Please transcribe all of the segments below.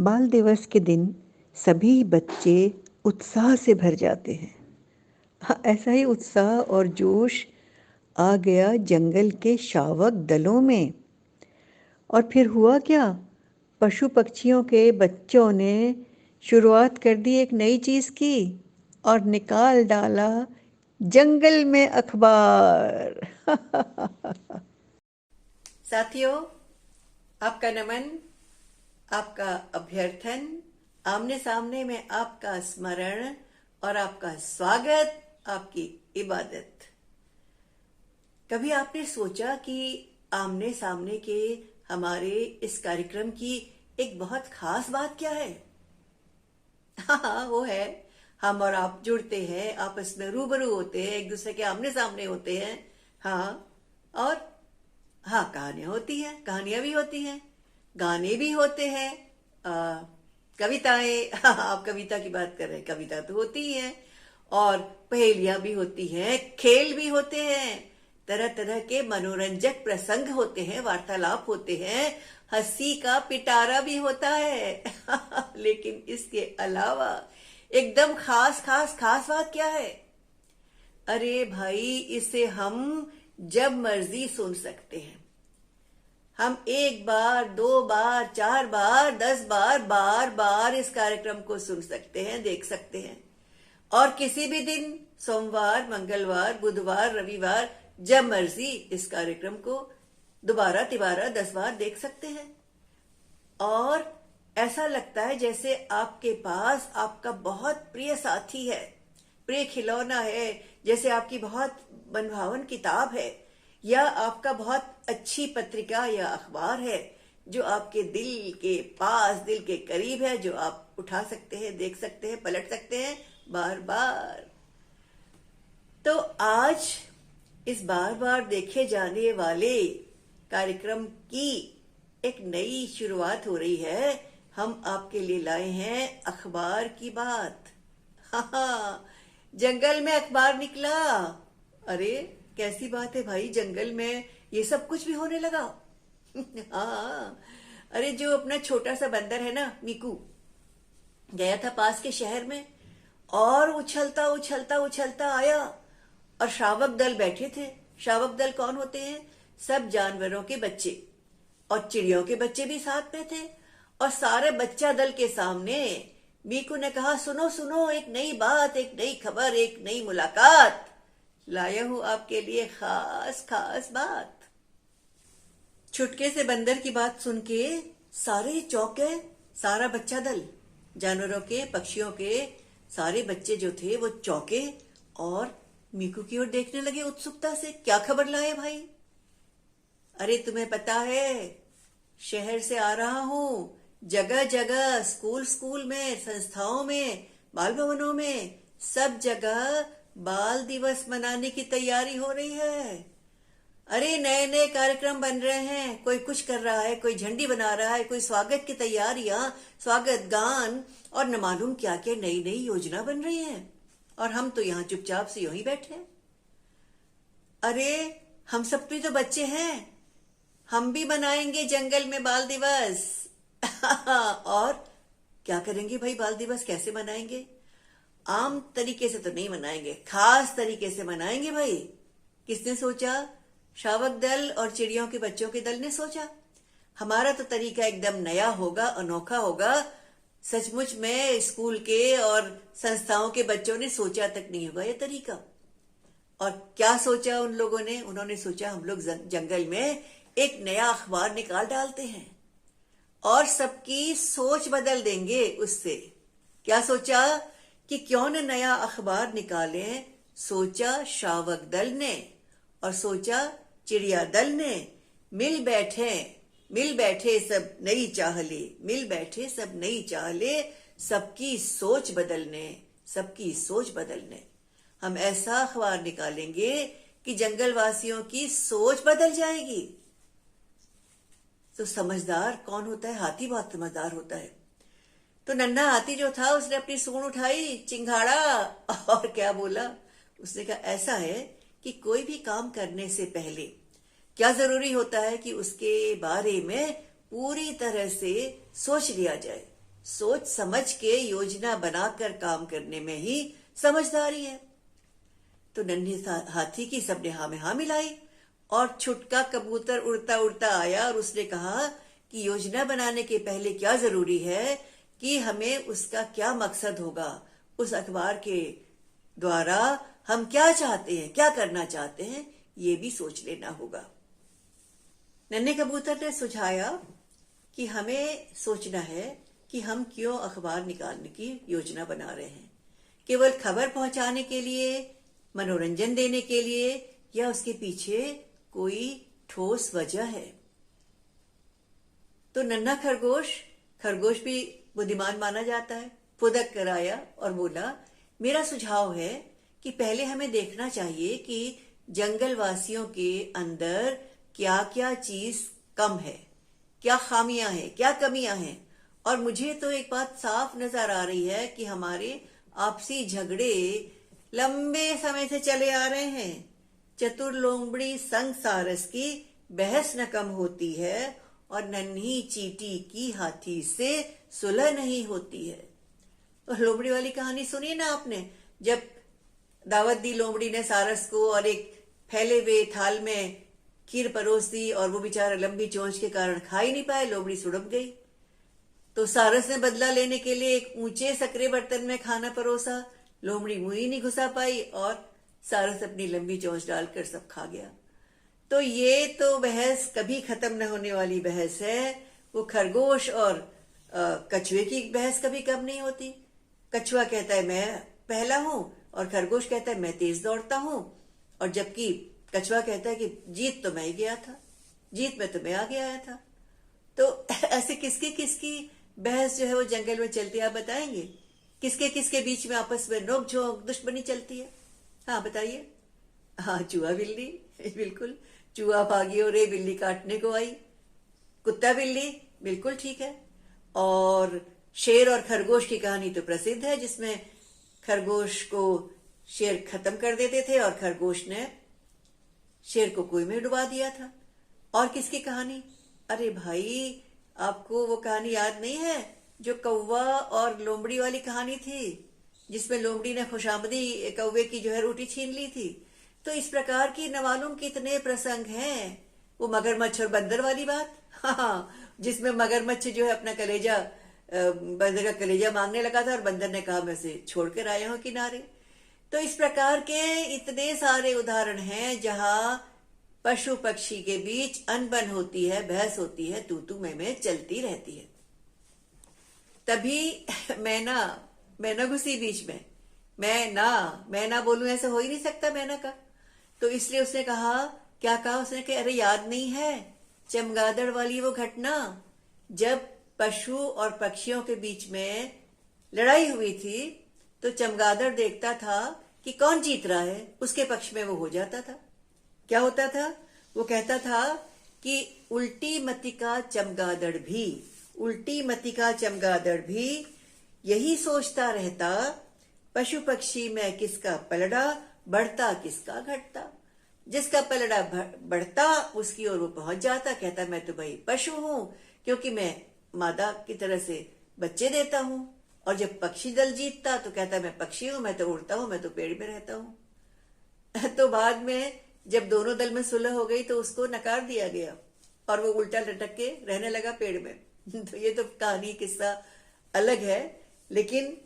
बाल दिवस के दिन सभी बच्चे उत्साह से भर जाते हैं। हाँ, ऐसा ही उत्साह और जोश आ गया जंगल के शावक दलों में। और फिर हुआ क्या? पशु पक्षियों के बच्चों ने शुरुआत कर दी एक नई चीज़ की और निकाल डाला जंगल में अखबार। साथियों, आपका नमन, आपका अभ्यर्थन, आमने सामने में आपका स्मरण और आपका स्वागत, आपकी इबादत। कभी आपने सोचा कि आमने सामने के हमारे इस कार्यक्रम की एक बहुत खास बात क्या है? हाँ, वो है हम और आप जुड़ते हैं, आपस में रूबरू होते हैं, एक दूसरे के आमने सामने होते हैं। हाँ, और हाँ, कहानियां होती हैं, कहानियां भी होती हैं, गाने भी होते हैं, कविताएं। हाँ, आप कविता की बात कर रहे हैं, कविता तो होती ही है। और पहेलियां भी होती हैं, खेल भी होते हैं, तरह तरह के मनोरंजक प्रसंग होते हैं, वार्तालाप होते हैं, हंसी का पिटारा भी होता है। लेकिन इसके अलावा एकदम खास खास खास बात क्या है? अरे भाई, इसे हम जब मर्जी सुन सकते हैं। हम एक बार, दो बार, चार बार, 10 बार, बार बार इस कार्यक्रम को सुन सकते हैं, देख सकते हैं। और किसी भी दिन, सोमवार, मंगलवार, बुधवार, रविवार, जब मर्जी इस कार्यक्रम को दोबारा तिबारा 10 बार देख सकते हैं। और ऐसा लगता है जैसे आपके पास आपका बहुत प्रिय साथी है, प्रिय खिलौना है, जैसे आपकी बहुत मनभावन किताब है, या आपका बहुत अच्छी पत्रिका या अखबार है जो आपके दिल के पास, दिल के करीब है, जो आप उठा सकते हैं, देख सकते हैं, पलट सकते हैं बार बार। तो आज इस बार बार देखे जाने वाले कार्यक्रम की एक नई शुरुआत हो रही है। हम आपके लिए लाए हैं अखबार की बात। हाँ, जंगल में अखबार निकला। अरे, कैसी बात है भाई, जंगल में ये सब कुछ भी होने लगा। हाँ, अरे जो अपना छोटा सा बंदर है ना, मीकू, गया था पास के शहर में और उछलता उछलता उछलता आया। और शावक दल बैठे थे। शावक दल कौन होते हैं? सब जानवरों के बच्चे, और चिड़ियों के बच्चे भी साथ में थे। और सारे बच्चा दल के सामने मीकू ने कहा, सुनो सुनो, एक नई बात, एक नई खबर, एक नई मुलाकात लाया हूं आपके लिए, खास खास बात। छुटके से बंदर की बात सुन के सारे चौंक गए। सारा बच्चा दल, जानवरों के, पक्षियों के सारे बच्चे जो थे वो चौंके और मीकू की ओर देखने लगे उत्सुकता से। क्या खबर लाए भाई? अरे, तुम्हें पता है, शहर से आ रहा हूं, जगह जगह, स्कूल स्कूल में, संस्थाओं में, बाल भवनों में, सब जगह बाल दिवस मनाने की तैयारी हो रही है। अरे, नए नए कार्यक्रम बन रहे हैं, कोई कुछ कर रहा है, कोई झंडी बना रहा है, कोई स्वागत की तैयारियां, स्वागत गान, और न मालूम क्या क्या नई नई योजना बन रही है। और हम तो यहाँ चुपचाप से यूं ही बैठे हैं। अरे, हम सब भी तो बच्चे हैं, हम भी मनाएंगे जंगल में बाल दिवस। और क्या करेंगे भाई? बाल दिवस कैसे मनाएंगे? आम तरीके से तो नहीं मनाएंगे, खास तरीके से मनाएंगे भाई। किसने सोचा? शावक दल और चिड़ियों के बच्चों के दल ने सोचा। हमारा तो तरीका एकदम नया होगा, अनोखा होगा। सचमुच में स्कूल के और संस्थाओं के बच्चों ने सोचा तक नहीं होगा ये तरीका। और क्या सोचा उन लोगों ने? उन्होंने सोचा, हम लोग जंगल में एक नया अखबार निकाल डालते हैं और सबकी सोच बदल देंगे उससे। क्या सोचा? कि क्यों न नया अखबार निकालें। सोचा शावक दल ने और सोचा चिड़िया दल ने। मिल बैठे सब नई चाहले, मिल बैठे सब नई चाहले, सबकी सोच बदलने, सबकी सोच बदलने। हम ऐसा अखबार निकालेंगे कि जंगल वासियों की सोच बदल जाएगी। तो समझदार कौन होता है? हाथी बहुत समझदार होता है। तो नन्हा हाथी जो था, उसने अपनी सूंड उठाई, चिंघाड़ा, और क्या बोला? उसने कहा, ऐसा है कि कोई भी काम करने से पहले क्या जरूरी होता है कि उसके बारे में पूरी तरह से सोच लिया जाए। सोच समझ के योजना बनाकर काम करने में ही समझदारी है। तो नन्हे हाथी की सबने हाँ में हाँ मिलाई और छुटका कबूतर उड़ता उड़ता आया और उसने कहा कि योजना बनाने के पहले क्या जरूरी है कि हमें उसका क्या मकसद होगा, उस अखबार के द्वारा हम क्या चाहते हैं, क्या करना चाहते हैं, ये भी सोच लेना होगा। नन्हे कबूतर ने सुझाया कि हमें सोचना है कि हम क्यों अखबार निकालने की योजना बना रहे हैं। केवल खबर पहुंचाने के लिए, मनोरंजन देने के लिए, या उसके पीछे कोई ठोस वजह है। तो नन्हा खरगोश भी बुद्धिमान माना जाता है, फुदक कर आया और बोला, मेरा सुझाव है कि पहले हमें देखना चाहिए कि जंगल वासियों के अंदर क्या क्या चीज कम है, क्या खामियां हैं, क्या कमियां हैं। और मुझे तो एक बात साफ नजर आ रही है कि हमारे आपसी झगड़े लंबे समय से चले आ रहे हैं। चतुर लोमड़ी संग सारस की बहस न कम होती है और नन्ही चींटी की हाथी से सुलह नहीं होती है। और लोमड़ी वाली कहानी सुनी ना आपने, जब दावत दी लोमड़ी ने सारस को और एक फैले हुए थाल में खीर परोस दी और वो बेचारा लंबी चोंच के कारण खा ही नहीं पाए, लोमड़ी सुड़प गई। तो सारस ने बदला लेने के लिए एक ऊंचे सकरे बर्तन में खाना परोसा, लोमड़ी मुंह ही नहीं घुसा पाई और सारस अपनी लंबी चोंच डालकर सब खा गया। तो ये तो बहस कभी खत्म न होने वाली बहस है। वो खरगोश और कछुए की बहस कभी कम नहीं होती। कछुआ कहता है मैं पहला हूं और खरगोश कहता है मैं तेज दौड़ता हूं, और जबकि कछुआ कहता है कि जीत तो मैं ही गया था, जीत में तो मैं आगे आया था। तो ऐसे किसकी किसकी बहस जो है वो जंगल में चलती है, आप बताएंगे? किसके किसके बीच में आपस में नोक झोंक दुश्मनी चलती है? हाँ बताइए। हाँ, चूहा बिल्ली, बिल्कुल। चूहा भागी और रे बिल्ली काटने को आई। कुत्ता बिल्ली, बिल्कुल ठीक है। और शेर और खरगोश की कहानी तो प्रसिद्ध है, जिसमें खरगोश को शेर खत्म कर देते थे और खरगोश ने शेर को कुएं में डुबा दिया था। और किसकी कहानी? अरे भाई, आपको वो कहानी याद नहीं है जो कौवा और लोमड़ी वाली कहानी थी, जिसमें लोमड़ी ने खुशामदी कौवे की जो है रोटी छीन ली थी? तो इस प्रकार की न मालूम कितने प्रसंग हैं। वो मगरमच्छ और बंदर वाली बात, हाँ, जिसमें मगरमच्छ जो है अपना कलेजा, बंदर का कलेजा मांगने लगा था और बंदर ने कहा मैं से छोड़कर आया हूं किनारे। तो इस प्रकार के इतने सारे उदाहरण हैं जहां पशु पक्षी के बीच अनबन होती है, बहस होती है, तू तू मैं चलती रहती है। तभी मैना घुसी बीच में। मैं ना बोलूं, ऐसा हो ही नहीं सकता मैना का। तो इसलिए उसने कहा, क्या कहा उसने कि अरे याद नहीं है चमगादड़ वाली वो घटना, जब पशु और पक्षियों के बीच में लड़ाई हुई थी, तो चमगादड़ देखता था कि कौन जीत रहा है, उसके पक्ष में वो हो जाता था। क्या होता था? वो कहता था कि उल्टी मति का चमगादड़ भी यही सोचता रहता, पशु पक्षी में किसका पलड़ा बढ़ता किसका घटता। जिसका पलड़ा बढ़ता उसकी ओर वो पहुंच जाता, कहता मैं तो भाई पशु हूं क्योंकि मैं मादा की तरह से बच्चे देता हूं। और जब पक्षी दल जीतता तो कहता मैं पक्षी हूं, मैं तो उड़ता हूं, मैं तो पेड़ में रहता हूं। तो बाद में जब दोनों दल में सुलह हो गई तो उसको नकार दिया गया और वो उल्टा लटक के रहने लगा पेड़ में। तो ये तो कहानी किस्सा अलग है, लेकिन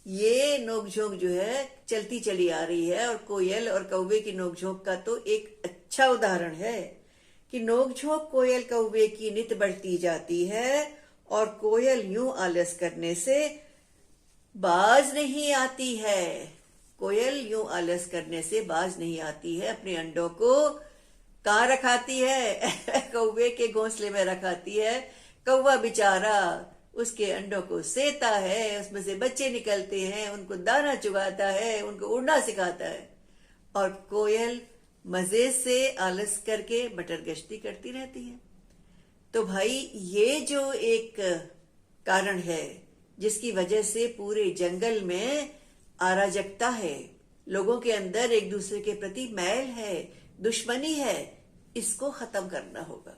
ये नोकझोंक जो है चलती चली आ रही है। और कोयल और कौवे की नोकझोंक का तो एक अच्छा उदाहरण है कि नोकझोंक कोयल कौवे की नित बढ़ती जाती है और कोयल यूं आलस करने से बाज नहीं आती है। कोयल यूं आलस करने से बाज नहीं आती है, अपने अंडों को कहाँ रखाती है? कौवे के घोंसले में रखाती है। कौवा बेचारा उसके अंडों को सेता है, उसमें से बच्चे निकलते हैं, उनको दाना चुगाता है, उनको उड़ना सिखाता है। और कोयल मजे से आलस करके मटर गश्ती करती रहती है। तो भाई ये जो एक कारण है जिसकी वजह से पूरे जंगल में अराजकता है, लोगों के अंदर एक दूसरे के प्रति मैल है, दुश्मनी है, इसको खत्म करना होगा।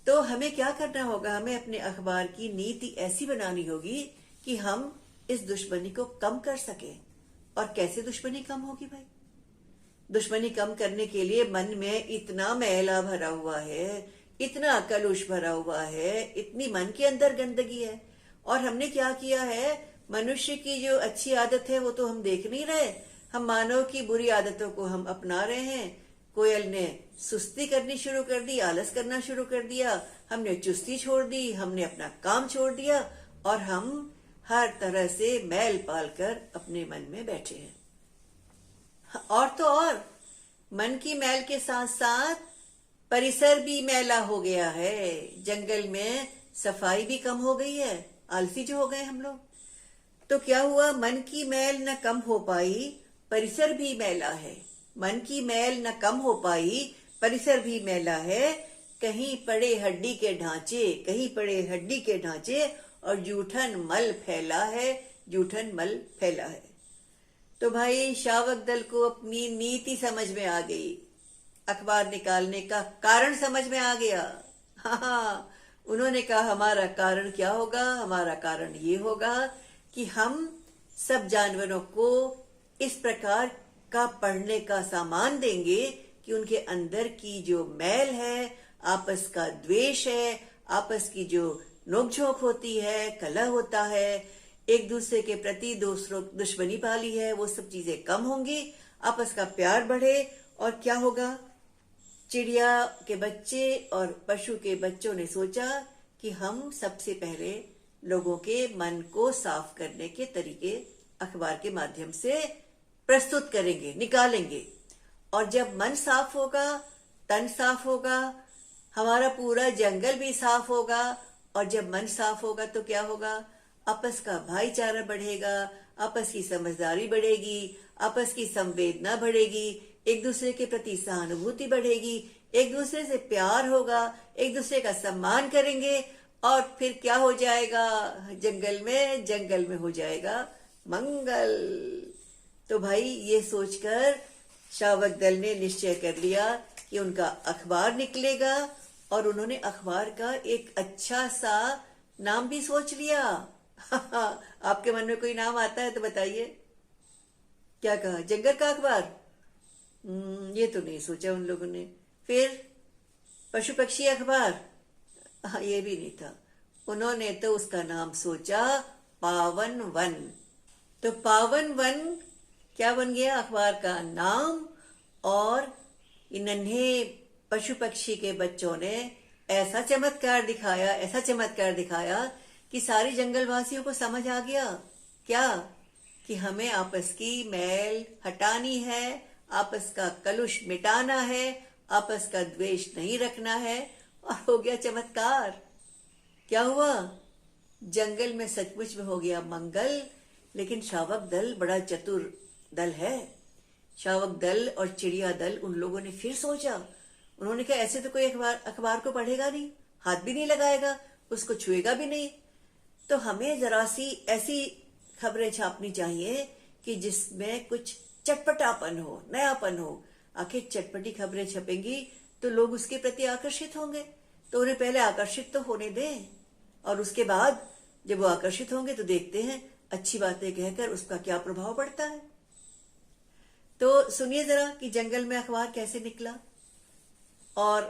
तो हमें क्या करना होगा, हमें अपने अखबार की नीति ऐसी बनानी होगी कि हम इस दुश्मनी को कम कर सकें। और कैसे दुश्मनी कम होगी भाई? दुश्मनी कम करने के लिए मन में इतना मैला भरा हुआ है, इतना कलुष भरा हुआ है, इतनी मन के अंदर गंदगी है। और हमने क्या किया है, मनुष्य की जो अच्छी आदत है वो तो हम देख नहीं रहे, हम मानव की बुरी आदतों को हम अपना रहे हैं। कोयल ने सुस्ती करनी शुरू कर दी, आलस करना शुरू कर दिया, हमने चुस्ती छोड़ दी, हमने अपना काम छोड़ दिया और हम हर तरह से मैल पाल कर अपने मन में बैठे हैं। और तो और मन की मैल के साथ साथ परिसर भी मैला हो गया है। जंगल में सफाई भी कम हो गई है, आलसी जो हो गए हम लोग। तो क्या हुआ, मन की मैल न कम हो पाई, परिसर भी मैला है। मन की मैल न कम हो पाई, परिसर भी मैला है। कहीं पड़े हड्डी के ढांचे, कहीं पड़े हड्डी के ढांचे और जूठन मल फैला है, जूठन मल फैला है। तो भाई शावक दल को अपनी नीति समझ में आ गई, अखबार निकालने का कारण समझ में आ गया। हाँ, उन्होंने कहा हमारा कारण क्या होगा, हमारा कारण ये होगा कि हम सब जानवरों को इस प्रकार का पढ़ने का सामान देंगे कि उनके अंदर की जो मैल है, आपस का द्वेष है, आपस की जो नोकझोंक होती है, कलह होता है, एक दूसरे के प्रति दूसरों दुश्मनी पाली है, वो सब चीजें कम होंगी, आपस का प्यार बढ़े। और क्या होगा, चिड़िया के बच्चे और पशु के बच्चों ने सोचा कि हम सबसे पहले लोगों के मन को साफ करने के तरीके अखबार के माध्यम से प्रस्तुत करेंगे, निकालेंगे। और जब मन साफ होगा, तन साफ होगा, हमारा पूरा जंगल भी साफ होगा। और जब मन साफ होगा तो क्या होगा, आपस का भाईचारा बढ़ेगा, आपस की समझदारी बढ़ेगी, आपस की संवेदना बढ़ेगी, एक दूसरे के प्रति सहानुभूति बढ़ेगी, एक दूसरे से प्यार होगा, एक दूसरे का सम्मान करेंगे। और फिर क्या हो जाएगा, जंगल में हो जाएगा मंगल। तो भाई ये सोचकर शावक दल ने निश्चय कर लिया कि उनका अखबार निकलेगा। और उन्होंने अखबार का एक अच्छा सा नाम भी सोच लिया। आपके मन में कोई नाम आता है तो बताइए, क्या कहा, जंगल का अखबार? ये तो नहीं सोचा उन लोगों ने। फिर पशु पक्षी अखबार? हाँ, ये भी नहीं था। उन्होंने तो उसका नाम सोचा पावन वन। तो पावन वन क्या बन गया, अखबार का नाम। और इन नन्हे पशु पक्षी के बच्चों ने ऐसा चमत्कार दिखाया, ऐसा चमत्कार दिखाया कि सारी जंगलवासियों को समझ आ गया क्या, कि हमें आपस की मैल हटानी है, आपस का कलुष मिटाना है, आपस का द्वेष नहीं रखना है। और हो गया चमत्कार। क्या हुआ, जंगल में सचमुच में हो गया मंगल। लेकिन शावक दल बड़ा चतुर दल है। शावक दल और चिड़िया दल, उन लोगों ने फिर सोचा। उन्होंने कहा ऐसे तो कोई अखबार को पढ़ेगा नहीं, हाथ भी नहीं लगाएगा, उसको छुएगा भी नहीं। तो हमें जरा सी ऐसी खबरें छापनी चाहिए कि जिसमें कुछ चटपटापन हो, नयापन हो। आखिर चटपटी खबरें छपेंगी तो लोग उसके प्रति आकर्षित होंगे। तो उन्हें पहले आकर्षित तो होने दें, और उसके बाद जब वो आकर्षित होंगे तो देखते हैं अच्छी बातें कहकर उसका क्या प्रभाव पड़ता है। तो सुनिए जरा कि जंगल में अखबार कैसे निकला। और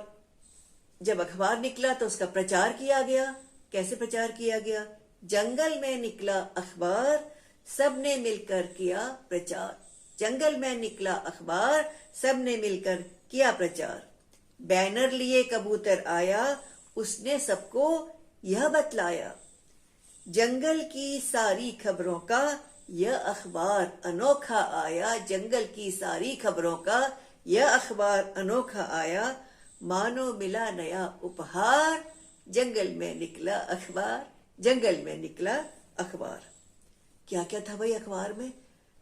जब अखबार निकला तो उसका प्रचार किया गया। कैसे प्रचार किया गया, जंगल में निकला अखबार, सबने मिलकर किया प्रचार। जंगल में निकला अखबार, सबने मिलकर किया प्रचार। बैनर लिए कबूतर आया, उसने सबको यह बतलाया, जंगल की सारी खबरों का यह अखबार अनोखा आया। जंगल की सारी खबरों का यह अखबार अनोखा आया, मानो मिला नया उपहार। जंगल में निकला अखबार, जंगल में निकला अखबार। क्या क्या था भाई अखबार में,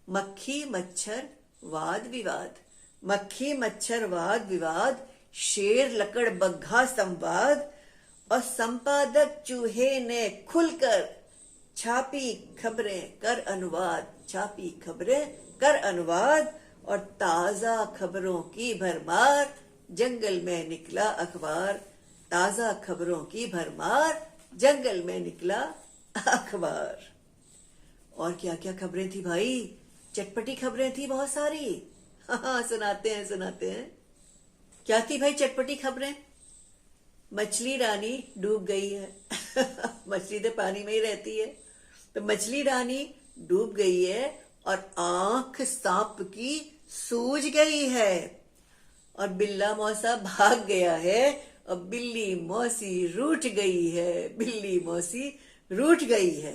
मक्खी मच्छर वाद विवाद, मक्खी मच्छर वाद विवाद, शेर लकड़ बग्घा संवाद। और संपादक चूहे ने खुलकर छापी खबरें कर अनुवाद, छापी खबरें कर अनुवाद। और ताजा खबरों की भरमार, जंगल में निकला अखबार, ताजा खबरों की भरमार, जंगल में निकला अखबार। और क्या क्या खबरें थी भाई, चटपटी खबरें थी बहुत सारी। हाँ, सुनाते हैं। क्या थी भाई चटपटी खबरें? मछली रानी डूब गई है। मछली तो पानी में ही रहती है, तो मछली रानी डूब गई है और आंख सांप की सूज गई है, और बिल्ला मौसा भाग गया है, और बिल्ली मौसी रूठ गई है, बिल्ली मौसी रूठ गई है।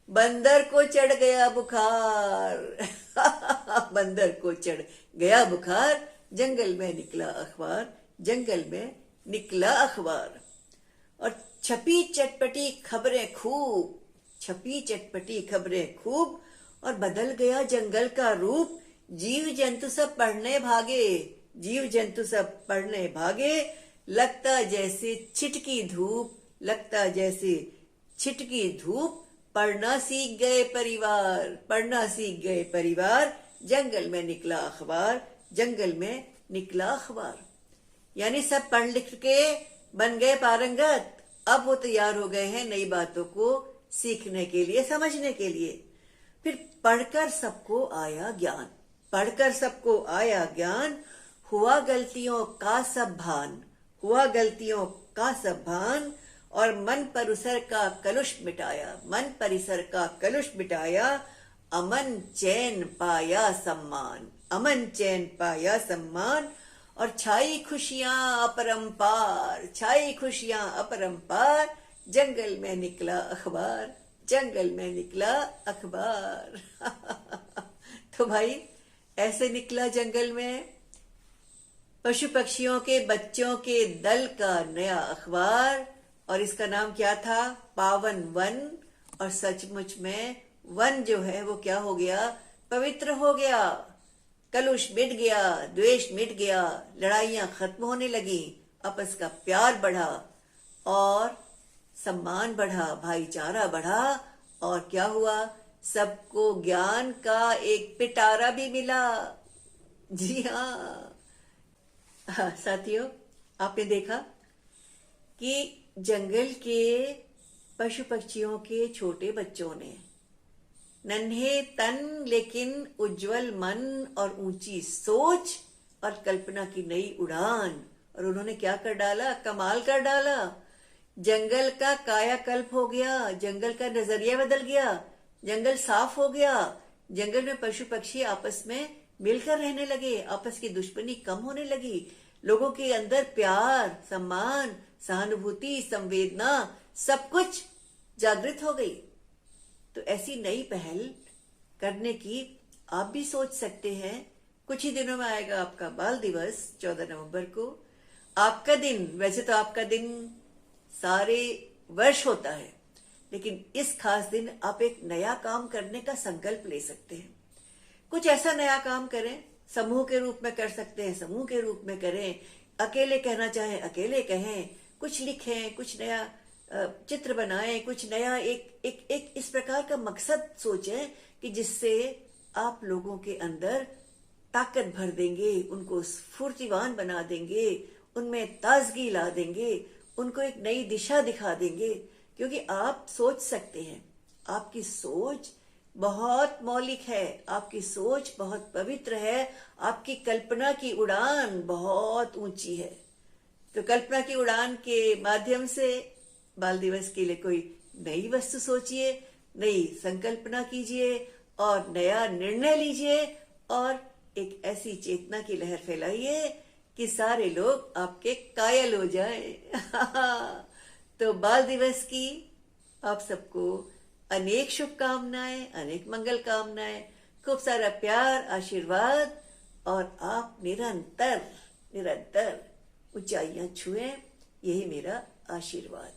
बंदर को चढ़ गया बुखार। बंदर को चढ़ गया बुखार, जंगल में निकला अखबार, जंगल में निकला अखबार। और छपी चटपटी खबरें खूब, छपी चटपटी खबरें खूब, और बदल गया जंगल का रूप। जीव जंतु सब पढ़ने भागे, जीव जंतु सब पढ़ने भागे, लगता जैसे छिटकी धूप, लगता जैसे छिटकी धूप। पढ़ना सीख गए परिवार, पढ़ना सीख गए परिवार, जंगल में निकला अखबार, जंगल में निकला अखबार। यानी सब पढ़ लिख के बन गए पारंगत, अब वो तैयार हो गए हैं नई बातों को सीखने के लिए, समझने के लिए। फिर पढ़कर सबको आया ज्ञान, पढ़कर सबको आया ज्ञान, हुआ गलतियों का सब भान, हुआ गलतियों का सब भान, और मन परिसर का कलुष मिटाया, मन परिसर का कलुष मिटाया, अमन चैन पाया सम्मान, अमन चैन पाया सम्मान। और छाई खुशियां अपरंपार, छाई खुशियां अपरंपार, जंगल में निकला अखबार, जंगल में निकला अखबार। तो भाई ऐसे निकला जंगल में पशु पक्षियों के बच्चों के दल का नया अखबार, और इसका नाम क्या था? पावन वन। और सचमुच में वन जो है वो क्या हो गया? पवित्र हो गया, कलुष मिट गया, द्वेष मिट गया, लड़ाइयां खत्म होने लगी, आपस का प्यार बढ़ा और सम्मान बढ़ा, भाईचारा बढ़ा। और क्या हुआ? सबको ज्ञान का एक पिटारा भी मिला। जी हाँ, साथियों, आपने देखा कि जंगल के पशु पक्षियों के छोटे बच्चों ने नन्हे तन लेकिन उज्जवल मन और ऊंची सोच और कल्पना की नई उड़ान, और उन्होंने क्या कर डाला? कमाल कर डाला। जंगल का कायाकल्प हो गया, जंगल का नजरिया बदल गया, जंगल साफ हो गया, जंगल में पशु पक्षी आपस में मिलकर रहने लगे, आपस की दुश्मनी कम होने लगी, लोगों के अंदर प्यार, सम्मान, सहानुभूति, संवेदना, सब कुछ जागृत हो गई। तो ऐसी नई पहल करने की आप भी सोच सकते हैं। कुछ ही दिनों में आएगा आपका बाल दिवस, 14 नवंबर को। आपका दिन, वैसे तो आपका दिन सारे वर्ष होता है, लेकिन इस खास दिन आप एक नया काम करने का संकल्प ले सकते हैं। कुछ ऐसा नया काम करें, समूह के रूप में कर सकते हैं, समूह के रूप में करें, अकेले कहना चाहें अकेले कहें, कुछ लिखें, कुछ नया चित्र बनाएं, कुछ नया एक इस प्रकार का मकसद सोचें कि जिससे आप लोगों के अंदर ताकत भर देंगे, उनको स्फूर्तिवान बना देंगे, उनमें ताजगी ला देंगे, उनको एक नई दिशा दिखा देंगे। क्योंकि आप सोच सकते हैं, आपकी सोच बहुत मौलिक है, आपकी सोच बहुत पवित्र है, आपकी कल्पना की उड़ान बहुत ऊंची है। तो कल्पना की उड़ान के माध्यम से बाल दिवस के लिए कोई नई वस्तु सोचिए, नई संकल्पना कीजिए और नया निर्णय लीजिए, और एक ऐसी चेतना की लहर फैलाइए कि सारे लोग आपके कायल हो जाएं। तो बाल दिवस की आप सबको अनेक शुभकामनाएं, अनेक मंगल कामनाएं, खूब सारा प्यार, आशीर्वाद, और आप निरंतर निरंतर ऊंचाइयां छुएं, यही मेरा आशीर्वाद।